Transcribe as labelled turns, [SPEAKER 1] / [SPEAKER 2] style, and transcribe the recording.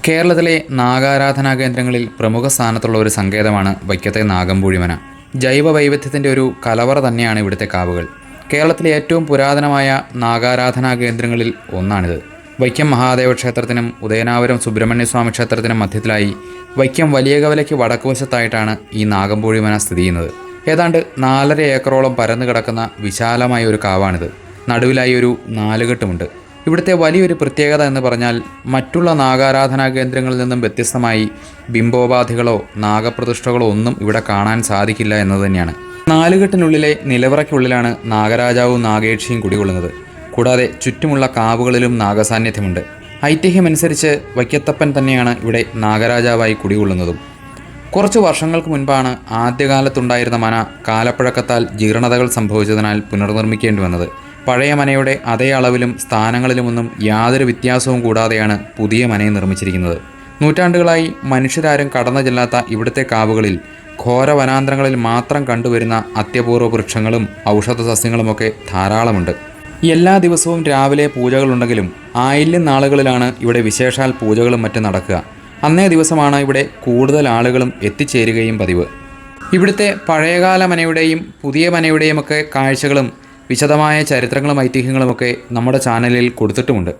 [SPEAKER 1] കേരളത്തിലെ നാഗാരാധനാ കേന്ദ്രങ്ങളിൽ പ്രമുഖ സ്ഥാനത്തുള്ള ഒരു സങ്കേതമാണ് വൈക്കത്തെ നാഗമ്പൂഴിമന. ജൈവ വൈവിധ്യത്തിൻ്റെ ഒരു കലവറ തന്നെയാണ് ഇവിടുത്തെ കാവുകൾ. കേരളത്തിലെ ഏറ്റവും പുരാതനമായ നാഗാരാധനാ കേന്ദ്രങ്ങളിൽ ഒന്നാണിത്. വൈക്കം മഹാദേവ ക്ഷേത്രത്തിനും ഉദയനാപുരം സുബ്രഹ്മണ്യസ്വാമി ക്ഷേത്രത്തിനും മധ്യത്തിലായി വൈക്കം വലിയ കവലയ്ക്ക് വടക്കുവശത്തായിട്ടാണ് ഈ നാഗമ്പൂഴിമന സ്ഥിതി ചെയ്യുന്നത്. ഏതാണ്ട് 4.5 ഏക്കറോളം പരന്നു കിടക്കുന്ന വിശാലമായ ഒരു കാവാണിത്. നടുവിലായി ഒരു നാലുകെട്ടുമുണ്ട്. ഇവിടുത്തെ വലിയൊരു പ്രത്യേകത എന്ന് പറഞ്ഞാൽ മറ്റുള്ള നാഗാരാധനാ കേന്ദ്രങ്ങളിൽ നിന്നും വ്യത്യസ്തമായി ബിംബോപാധികളോ നാഗപ്രതിഷ്ഠകളോ ഒന്നും ഇവിടെ കാണാൻ സാധിക്കില്ല എന്നത് തന്നെയാണ്. നാലുകെട്ടിനുള്ളിലെ നിലവറയ്ക്കുള്ളിലാണ് നാഗരാജാവും നാഗേക്ഷിയും കുടികൊള്ളുന്നത്. കൂടാതെ ചുറ്റുമുള്ള കാവുകളിലും നാഗസാന്നിധ്യമുണ്ട്. ഐതിഹ്യമനുസരിച്ച് വൈക്കത്തപ്പൻ തന്നെയാണ് ഇവിടെ നാഗരാജാവായി കുടികൊള്ളുന്നതും. കുറച്ച് വർഷങ്ങൾക്ക് മുൻപാണ് ആദ്യകാലത്തുണ്ടായിരുന്ന മന കാലപ്പഴക്കത്താൽ ജീർണതകൾ സംഭവിച്ചതിനാൽ പുനർനിർമ്മിക്കേണ്ടി വന്നത്. പഴയ മനയുടെ അതേ അളവിലും സ്ഥാനങ്ങളിലുമൊന്നും യാതൊരു വ്യത്യാസവും കൂടാതെയാണ് പുതിയ മനയെ നിർമ്മിച്ചിരിക്കുന്നത്. നൂറ്റാണ്ടുകളായി മനുഷ്യരാരും കടന്നു ചെല്ലാത്ത ഇവിടുത്തെ കാവുകളിൽ ഘോര വനാന്തരങ്ങളിൽ മാത്രം കണ്ടുവരുന്ന അത്യപൂർവ വൃക്ഷങ്ങളും ഔഷധ സസ്യങ്ങളുമൊക്കെ ധാരാളമുണ്ട്. എല്ലാ ദിവസവും രാവിലെ പൂജകളുണ്ടെങ്കിലും ആയില്യം നാളുകളിലാണ് ഇവിടെ വിശേഷാൽ പൂജകളും മറ്റും നടക്കുക. അന്നേ ദിവസമാണ് ഇവിടെ കൂടുതൽ ആളുകളും എത്തിച്ചേരുകയും പതിവ്. ഇവിടുത്തെ പഴയകാല മനയുടെയും പുതിയ മനയുടെയും ഒക്കെ കാഴ്ചകളും വിശദമായ ചരിത്രങ്ങളും ഐതിഹ്യങ്ങളുമൊക്കെ നമ്മുടെ ചാനലിൽ കൊടുത്തിട്ടുമുണ്ട്.